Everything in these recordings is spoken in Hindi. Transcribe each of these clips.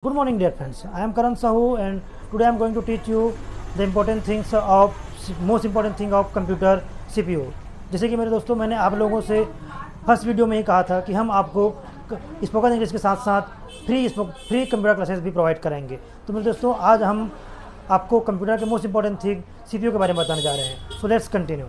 Good morning dear friends, I am Karan Sahu and today I am going to teach you the important things of most important thing of computer CPU। जैसे कि मेरे दोस्तों, मैंने आप लोगों से फर्स्ट वीडियो में ही कहा था कि हम आपको स्पोकन इंग्लिश के साथ साथ फ्री कंप्यूटर क्लासेस भी प्रोवाइड करेंगे। तो मेरे दोस्तों, आज हम आपको कंप्यूटर के मोस्ट इंपॉर्टेंट थिंग CPU के बारे में बताने जा रहे हैं। So let's continue.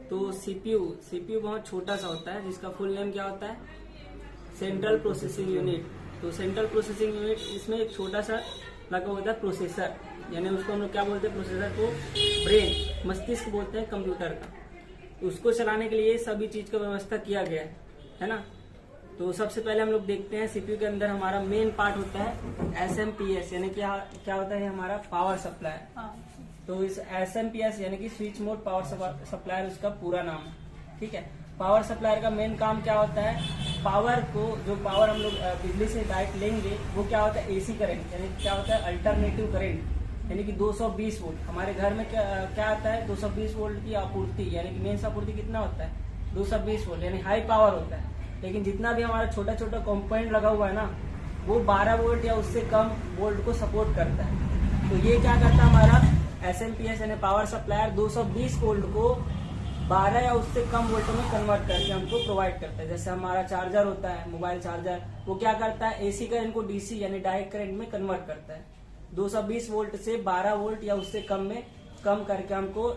तो सीपीयू बहुत छोटा सा होता है, जिसका फुल नेम क्या होता है, सेंट्रल प्रोसेसिंग यूनिट। तो सेंट्रल प्रोसेसिंग यूनिट, इसमें एक छोटा सा लगा होता है प्रोसेसर, यानी उसको हम लोग क्या बोलते हैं, प्रोसेसर को ब्रेन, मस्तिष्क बोलते हैं कंप्यूटर का। उसको चलाने के लिए सभी चीज का व्यवस्था किया गया है ना। तो सबसे पहले हम लोग देखते हैं सीपीयू के अंदर हमारा मेन पार्ट होता है SMPS, यानी क्या होता है हमारा पावर सप्लाई। तो इस SMPS यानी कि स्विच मोड पावर सप्लायर उसका पूरा नाम है, ठीक है। पावर सप्लायर का मेन काम क्या होता है, पावर को, जो पावर हम लोग बिजली से डायरेक्ट लेंगे वो क्या होता है AC करंट, यानी क्या होता है अल्टरनेटिव करंट, यानी कि 220 वोल्ट। हमारे घर में क्या आता है 220 वोल्ट की आपूर्ति, यानी कि मेन आपूर्ति कितना होता है 220 वोल्ट, यानी हाई पावर होता है। लेकिन जितना भी हमारा छोटा छोटा कंपोनेंट लगा हुआ है ना, वो 12 वोल्ट या उससे कम वोल्ट को सपोर्ट करता है। तो ये क्या करता है, हमारा SMPS यानी पावर सप्लायर 220 वोल्ट को 12 या उससे कम वोल्ट में कन्वर्ट करके हमको प्रोवाइड करता है। जैसे हमारा चार्जर होता है, मोबाइल चार्जर, वो क्या करता है AC करंट को DC यानी डायरेक्ट करंट में कन्वर्ट करता है। 220 वोल्ट से 12 वोल्ट या उससे कम में कम करके हमको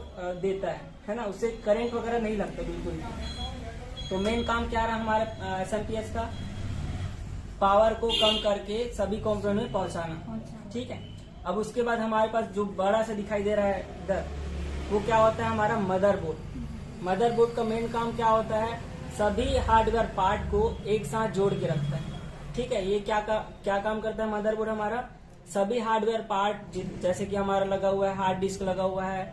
देता है ना। उससे करंट वगैरह नहीं लगता बिल्कुल भी। तो मेन काम क्या रहा हमारे SMPS का, पावर को कम करके सभी कंपोनेंट में पहुंचाना, ठीक है। अब उसके बाद हमारे पास जो बड़ा सा दिखाई दे रहा है इधर, वो क्या होता है हमारा मदरबोर्ड। मदरबोर्ड का मेन काम क्या होता है, सभी हार्डवेयर पार्ट को एक साथ जोड़ के रखता है, ठीक है। ये क्या काम करता है मदरबोर्ड हमारा, सभी हार्डवेयर पार्ट, जैसे कि हमारा लगा हुआ है हार्ड डिस्क लगा हुआ है,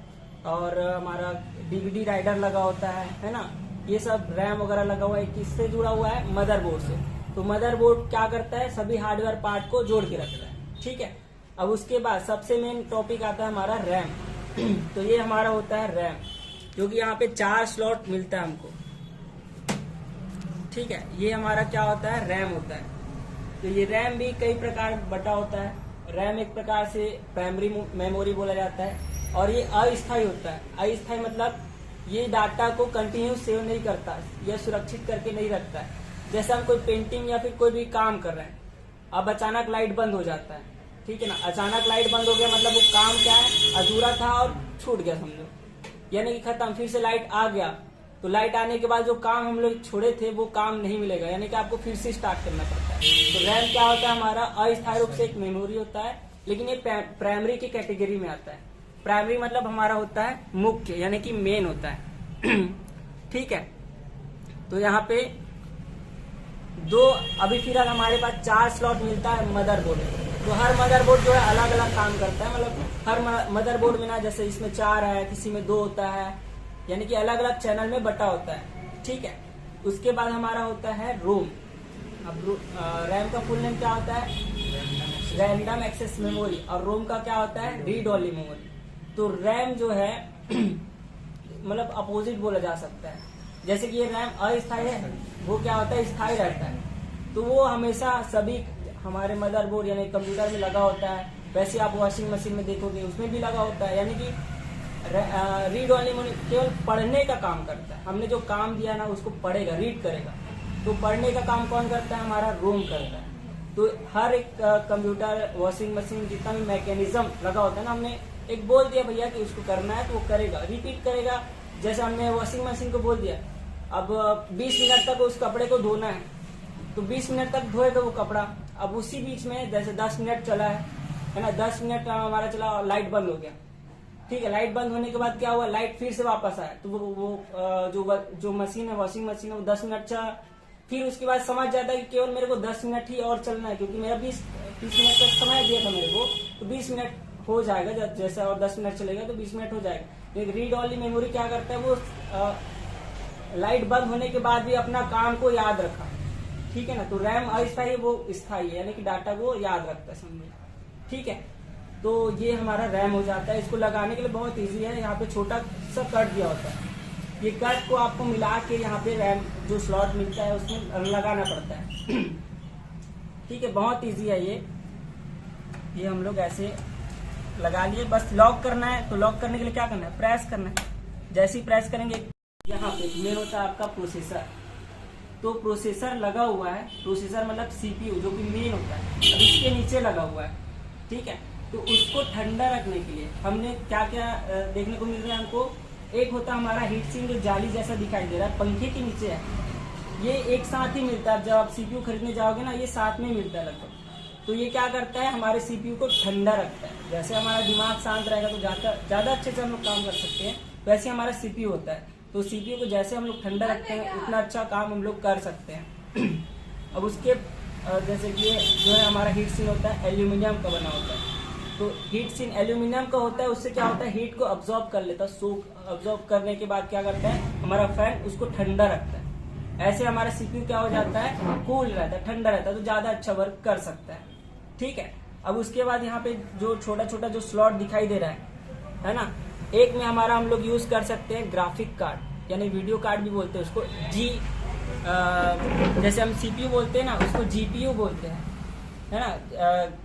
और हमारा DVD राइडर लगा होता है ना, ये सब रैम वगैरह लगा हुआ है, किससे जुड़ा हुआ है, मदरबोर्ड से। तो मदरबोर्ड क्या करता है, सभी हार्डवेयर पार्ट को जोड़ के रखता है, ठीक है। अब उसके बाद सबसे मेन टॉपिक आता है हमारा रैम। तो ये हमारा होता है रैम, जो कि यहाँ पे 4 स्लॉट मिलता है हमको, ठीक है। ये हमारा क्या होता है, रैम होता है। तो ये रैम भी कई प्रकार बटा होता है। रैम एक प्रकार से प्राइमरी मेमोरी बोला जाता है, और ये अस्थायी होता है। अस्थायी मतलब ये डाटा को कंटिन्यू सेव नहीं करता, यह सुरक्षित करके नहीं रखता है। जैसे हम कोई पेंटिंग या फिर कोई भी काम कर रहे हैं, अब अचानक लाइट बंद हो जाता है, ठीक है ना। अचानक लाइट बंद हो गया मतलब वो काम क्या है, अधूरा था और छूट गया समझो, यानी कि खत्म। फिर से लाइट आ गया, तो लाइट आने के बाद जो काम हम लोग छोड़े थे वो काम नहीं मिलेगा, यानी कि आपको फिर से स्टार्ट करना पड़ता है। तो रैम क्या होता है हमारा, अस्थायी रूप से एक मेमोरी होता है, लेकिन ये प्राइमरी की कैटेगरी में आता है। प्राइमरी मतलब हमारा होता है मुख्य, यानी कि मेन होता है, ठीक है। तो यहाँ पे अभी फिलहाल हमारे पास 4 स्लॉट मिलता है मदरबोर्ड में। तो हर मदरबोर्ड जो है अलग अलग काम करता है, मतलब हर मदरबोर्ड में ना, जैसे इसमें 4 है, किसी में 2 होता है, यानी कि अलग अलग चैनल में बटा होता है, ठीक है। उसके बाद हमारा होता है रोम। अब रैम का फुल नेम क्या होता है, रैंडम एक्सेस मेमोरी, और रोम का क्या होता है, रीड ओनली मेमोरी। तो रैम जो है मतलब अपोजिट बोला जा सकता है। जैसे कि ये रैम अस्थायी है, वो क्या होता है, स्थायी रहता है। तो वो हमेशा सभी हमारे मदरबोर्ड यानी कंप्यूटर में लगा होता है। वैसे आप वॉशिंग मशीन में देखोगे उसमें भी लगा होता है, यानी कि रीड ओनली मेमोरी केवल पढ़ने का काम करता है। हमने जो काम दिया ना उसको पढ़ेगा, रीड करेगा। तो पढ़ने का काम कौन करता है, हमारा रोम करता है। तो हर एक कंप्यूटर, वॉशिंग मशीन, जितना भी मैकेनिज्म लगा होता है ना, हमने एक बोल दिया भैया कि उसको करना है, तो वो करेगा, रिपीट करेगा। जैसे हमने वॉशिंग मशीन को बोल दिया अब 20 मिनट तक उस कपड़े को धोना है, तो 20 मिनट तक धोएगा वो कपड़ा। अब उसी बीच में जैसे 10 मिनट चला है ना, 10 मिनट हमारा चला, लाइट बंद हो गया, ठीक है। लाइट बंद होने के बाद क्या हुआ, लाइट फिर से वापस आया, तो वो जो मशीन है, वॉशिंग मशीन है, वो 10 मिनट चला। फिर उसके बाद समझ जाता है कि केवल मेरे को 10 मिनट ही और चलना है, क्योंकि मेरा 20 मिनट तक समय दिया था मेरे को, तो 20 मिनट हो जाएगा। जैसे और 10 मिनट चलेगा तो 20 मिनट हो जाएगा। लेकिन रीड ओनली मेमोरी क्या करता है, वो लाइट बंद होने के बाद भी अपना काम को याद रखा, ठीक है ना। तो रैम अस्थायी, वो स्थायी है, यानी कि डाटा वो याद रखता है, समझे, ठीक है। तो ये हमारा रैम हो जाता है। इसको लगाने के लिए बहुत इजी है, यहाँ पे छोटा सा कट दिया होता है। ये कट को आपको मिला के यहाँ पे रैम जो स्लॉट मिलता है उसमें लगाना पड़ता है। ठीक है, बहुत इजी है ये हम लोग ऐसे लगा लिए। बस लॉक करना है, तो लॉक करने के लिए क्या करना है, प्रेस करना है। जैसे ही प्रेस करेंगे यहाँ पे मेन होता है आपका प्रोसेसर। तो प्रोसेसर लगा हुआ है, प्रोसेसर मतलब सीपीयू जो कि मेन होता है, अब इसके नीचे लगा हुआ है, ठीक है। तो उसको ठंडा रखने के लिए हमने क्या क्या देखने को मिल रहा है हमको, एक होता है हमारा हीट सिंक जो जाली जैसा दिखाई दे रहा है, पंखे के नीचे है, ये एक साथ ही मिलता है। जब आप सीपीयू खरीदने जाओगे ना, ये साथ में मिलता है लगभग। तो ये क्या करता है, हमारे सीपीयू को ठंडा रखता है। जैसे हमारा दिमाग शांत रहेगा तो ज़्यादा अच्छे से हम लोग काम कर सकते हैं, वैसे हमारा सीपीयू होता है। तो सीपीयू को जैसे हम लोग ठंडा रखते हैं उतना अच्छा काम हम लोग कर सकते हैं। अब उसके जैसे कि जो है हमारा हीट सिंक होता है एल्यूमिनियम का बना होता है। तो हीट सिंक एल्यूमिनियम का होता है, उससे क्या होता है, हीट को अब्जॉर्ब कर लेता है। सोख अब्जॉर्ब करने के बाद क्या करता है, हमारा फैन उसको ठंडा रखता है। ऐसे हमारा सीपीयू क्या हो जाता है, कूल रहता है, ठंडा रहता है, तो ज्यादा अच्छा वर्क कर सकता है, ठीक है। अब उसके बाद यहाँ पे जो छोटा छोटा जो स्लॉट दिखाई दे रहा है ना, एक में हमारा हम लोग यूज कर सकते हैं ग्राफिक कार्ड, यानी वीडियो कार्ड भी बोलते हैं उसको, जैसे हम सीपीयू बोलते हैं ना, उसको जीपीयू बोलते हैं, है ना।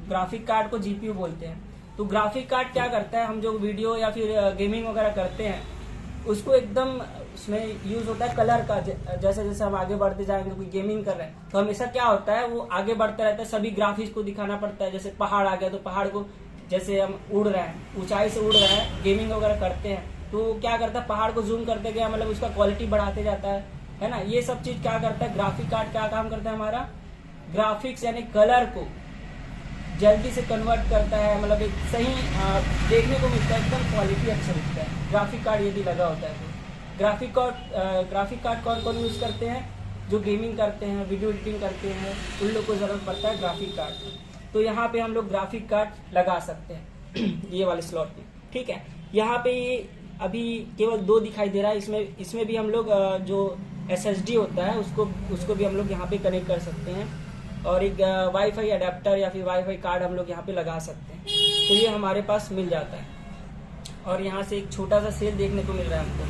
ग्राफिक कार्ड को जीपीयू बोलते हैं। तो ग्राफिक कार्ड क्या करता है, हम जो वीडियो या फिर गेमिंग वगैरह करते हैं उसको एकदम उसमें यूज होता है कलर का। जैसे जैसे हम आगे बढ़ते जाएंगे, कोई गेमिंग कर रहे हैं तो हमेशा क्या होता है, वो आगे बढ़ता रहता है, सभी ग्राफिक्स को दिखाना पड़ता है। जैसे पहाड़ आ गया तो पहाड़ को, जैसे हम उड़ रहे हैं, ऊंचाई से उड़ रहे हैं, गेमिंग वगैरह करते हैं, तो क्या करता है, पहाड़ को जूम करते गया, मतलब उसका क्वालिटी बढ़ाते जाता है ना। ये सब चीज क्या करता है, ग्राफिक कार्ड क्या काम करता है, हमारा ग्राफिक्स यानी कलर को जल्दी से कन्वर्ट करता है, मतलब एक सही देखने को मिलता है, एकदम क्वालिटी अच्छा दिखता है ग्राफिक कार्ड यदि लगा होता है तो। ग्राफिक कार्ड कौन कौन यूज करते हैं, जो गेमिंग करते हैं, वीडियो एडिटिंग करते हैं, उन लोग को जरूरत पड़ता है ग्राफिक कार्ड। तो यहाँ पे हम लोग ग्राफिक कार्ड लगा सकते हैं ये वाले स्लॉट में, ठीक है। यहाँ पे ये अभी केवल 2 दिखाई दे रहा है, इसमें भी हम लोग जो SSD होता है उसको भी हम लोग यहाँ पे कनेक्ट कर सकते हैं, और एक वाईफाई अडेप्टर या फिर वाईफाई कार्ड हम लोग यहाँ पे लगा सकते हैं। तो ये हमारे पास मिल जाता है। और यहाँ से एक छोटा सा सेल देखने को मिल रहा है हमको,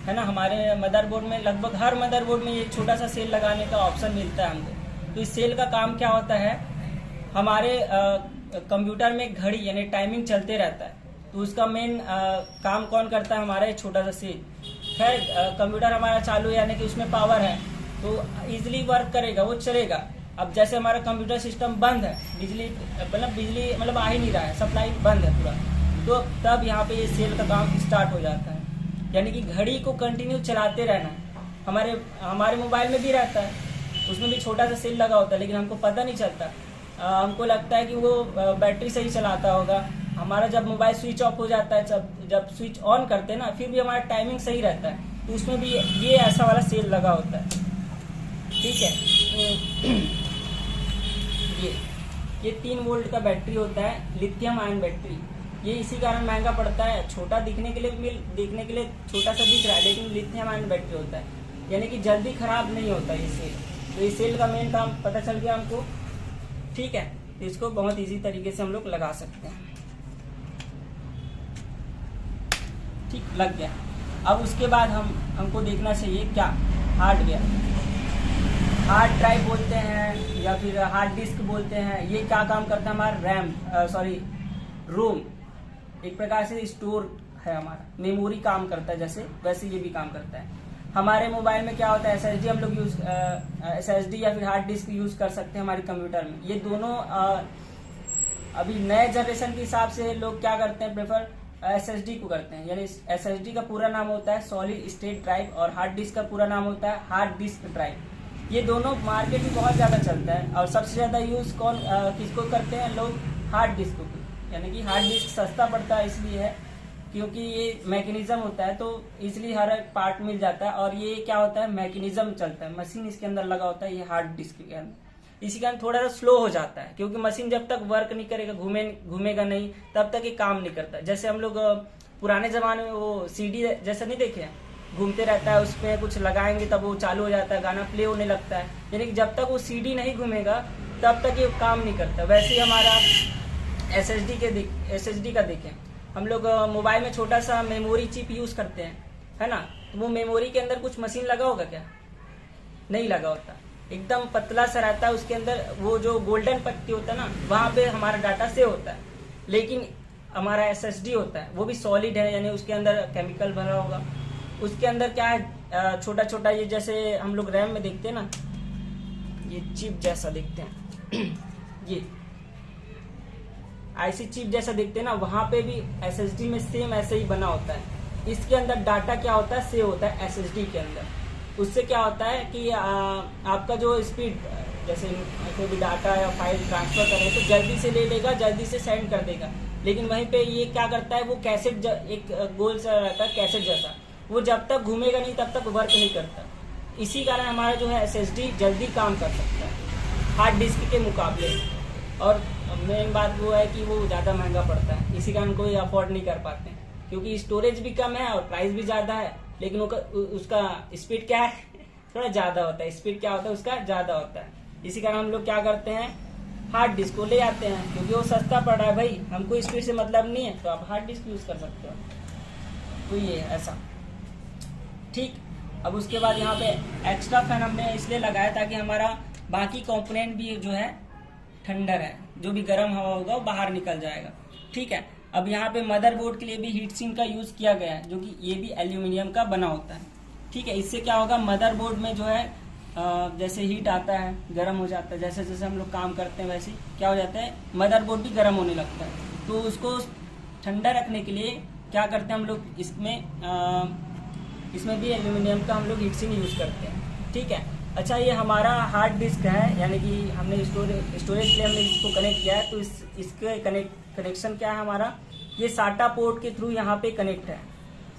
है ना। हमारे मदरबोर्ड में, लगभग हर मदरबोर्ड में ये छोटा सा सेल लगाने का ऑप्शन मिलता है हमको। तो इस सेल का काम क्या होता है, हमारे कंप्यूटर में घड़ी यानी टाइमिंग चलते रहता है, तो उसका मेन काम कौन करता है, हमारा एक छोटा सा सेल। खैर कंप्यूटर हमारा चालू है यानी कि उसमें पावर है, तो इजीली वर्क करेगा, वो चलेगा। अब जैसे हमारा कंप्यूटर सिस्टम बंद है, बिजली मतलब आ ही नहीं रहा है, सप्लाई बंद है पूरा, तो तब यहाँ पे ये सेल का काम स्टार्ट हो जाता है। यानी कि घड़ी को कंटिन्यू चलाते रहना है। हमारे मोबाइल में भी रहता है, उसमें भी छोटा सा सेल लगा होता है, लेकिन हमको पता नहीं चलता। हमको लगता है कि वो बैटरी से ही चलाता होगा। हमारा जब मोबाइल स्विच ऑफ हो जाता है, जब स्विच ऑन करते हैं ना, फिर भी हमारा टाइमिंग सही रहता है, तो उसमें भी ये ऐसा वाला सेल लगा होता है, ठीक है। ये 3 वोल्ट का बैटरी होता है, लिथियम आयन बैटरी। ये इसी कारण महंगा पड़ता है, छोटा दिखने के लिए छोटा सा दिख रहा है, लेकिन लिथियम आयन बैटरी होता है, यानी कि जल्दी खराब नहीं होता ये सेल। तो इस सेल का मेन काम पता चल गया हमको, ठीक है। तो इसको बहुत इजी तरीके से हम लोग लगा सकते हैं, ठीक, लग गया। अब उसके बाद हमको देखना चाहिए क्या, हार्डवेयर, हार्ड ड्राइव बोलते हैं या फिर हार्ड डिस्क बोलते हैं। ये क्या काम करता है, हमारा रोम एक प्रकार से स्टोर है, हमारा मेमोरी काम करता है, जैसे वैसे ये भी काम करता है। हमारे मोबाइल में क्या होता है, SSD हम लोग SSD या फिर हार्ड डिस्क यूज कर सकते हैं हमारे कंप्यूटर में। ये दोनों अभी नए जनरेशन के हिसाब से लोग क्या करते हैं, प्रेफर SSD को करते हैं। यानी SSD का पूरा नाम होता है सॉलिड स्टेट ड्राइव, और हार्ड डिस्क का पूरा नाम होता है हार्ड डिस्क ड्राइव। ये दोनों मार्केट में बहुत ज्यादा चलता है, और सबसे ज्यादा यूज किसको करते हैं लोग, हार्ड डिस्क को। यानी कि हार्ड डिस्क सस्ता पड़ता है, इसलिए है क्योंकि ये मैकेनिज्म होता है, तो इसलिए हर एक पार्ट मिल जाता है। और ये क्या होता है, मैकेनिज्म चलता है, मशीन इसके अंदर लगा होता है, ये हार्ड डिस्क के अंदर। इसी कारण थोड़ा सा स्लो हो जाता है, क्योंकि मशीन जब तक वर्क नहीं करेगा, घूमेगा नहीं, तब तक ये काम नहीं करता। जैसे हम लोग पुराने जमाने में वो CD जैसा नहीं देखे, घूमते रहता है, उसमें कुछ लगाएंगे तब वो चालू हो जाता है, गाना प्ले होने लगता है। यानी कि जब तक वो CD नहीं घूमेगा तब तक ये काम नहीं करता। वैसे ही हमारा SSD का देखें, हम लोग मोबाइल में छोटा सा मेमोरी चिप यूज करते हैं, है ना। तो वो मेमोरी के अंदर कुछ मशीन लगा होगा क्या, नहीं लगा होता। एकदम पतला सा रहता है, उसके अंदर वो जो गोल्डन पट्टी होता है ना, वहाँ पे हमारा डाटा सेव होता है। लेकिन हमारा SSD होता है वो भी सॉलिड है, यानी उसके अंदर केमिकल भरा होगा। उसके अंदर क्या है, छोटा छोटा ये जैसे हम लोग रैम में देखते हैं ना, ये चिप जैसा देखते हैं ये IC चिप जैसा देखते हैं ना, वहां पे भी SSD में सेम ऐसे ही बना होता है। इसके अंदर डाटा क्या होता है, सेव होता है SSD के अंदर। उससे क्या होता है कि आपका जो स्पीड, जैसे कोई भी डाटा या फाइल ट्रांसफर करें तो जल्दी से ले लेगा, जल्दी से सेंड कर देगा। लेकिन वहीं पे ये क्या करता है, वो कैसेट एक गोल सा रहता है कैसेट जैसा, वो जब तक घूमेगा नहीं तब तक वर्क नहीं करता। इसी कारण हमारा जो है SSD जल्दी काम कर सकता है हार्ड डिस्क के मुकाबले। और मेन बात वो है कि वो ज़्यादा महंगा पड़ता है, इसी कारण कोई अफोर्ड नहीं कर पाते हैं, क्योंकि स्टोरेज भी कम है और प्राइस भी ज़्यादा है। लेकिन उसका स्पीड क्या है, थोड़ा ज़्यादा होता है। स्पीड क्या होता है उसका, ज़्यादा होता है। इसी कारण हम लोग क्या करते हैं, हार्ड डिस्क को ले आते हैं, क्योंकि वो सस्ता पड़ रहा है। भाई हमको स्पीड से मतलब नहीं है, तो आप हार्ड डिस्क यूज़ कर सकते हो। तो ये ऐसा ठीक। अब उसके बाद यहाँ पे एक्स्ट्रा फैन हमने इसलिए लगाया ताकि हमारा बाकी कंपोनेंट भी जो है ठंडर है, जो भी गर्म हवा होगा वो बाहर निकल जाएगा। ठीक है। अब यहाँ पे मदरबोर्ड के लिए भी हीट सिंक का यूज किया गया है, जो कि ये भी एल्यूमिनियम का बना होता है। ठीक है। इससे क्या होगा, मदरबोर्ड में जो है जैसे हीट आता है, गर्म हो जाता है, जैसे जैसे हम लोग काम करते हैं वैसे क्या हो जाता है, मदरबोर्ड भी गर्म होने लगता है। तो उसको ठंडा रखने के लिए क्या करते हैं हम लोग, इसमें भी एल्यूमिनियम का हम लोग हीट सिंक यूज करते हैं। ठीक है। अच्छा, ये हमारा हार्ड डिस्क है, यानी कि हमने स्टोरेज के लिए हमने इसको कनेक्ट किया है। तो इसके कनेक्शन क्या है हमारा, ये साटा पोर्ट के थ्रू यहाँ पे कनेक्ट है।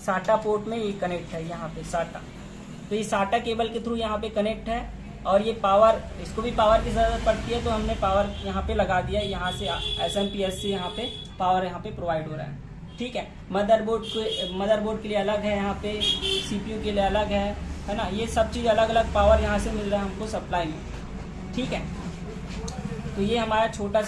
साटा पोर्ट में ये कनेक्ट है यहाँ पे साटा, तो ये साटा केबल के थ्रू यहाँ पे कनेक्ट है। और ये पावर, इसको भी पावर की जरूरत पड़ती है, तो हमने पावर यहाँ पे लगा दिया। यहाँ से SMPS से यहाँ पे पावर यहाँ पे प्रोवाइड हो रहा है। ठीक है। मदरबोर्ड के लिए अलग है, यहाँ पे CPU के लिए अलग है ना। ये सब चीज़ अलग अलग पावर यहाँ से मिल रहा है हमको सप्लाई में। ठीक है। तो ये हमारा छोटा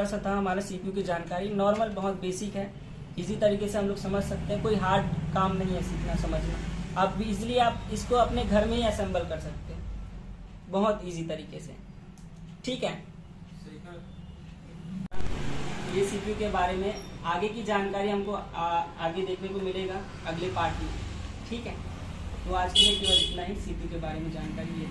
सा था हमारा CPU की जानकारी। नॉर्मल, बहुत बेसिक है, इसी तरीके से हम लोग समझ सकते हैं। कोई हार्ड काम नहीं है सीखना समझना। आप इजीली आप इसको अपने घर में ही असेंबल कर सकते हैं, बहुत इजी तरीके से। ठीक है। ये CPU के बारे में आगे की जानकारी हमको आगे देखने को मिलेगा अगले पार्ट में। ठीक है। तो आज के लिए केवल इतना ही CPU के बारे में जानकारी है।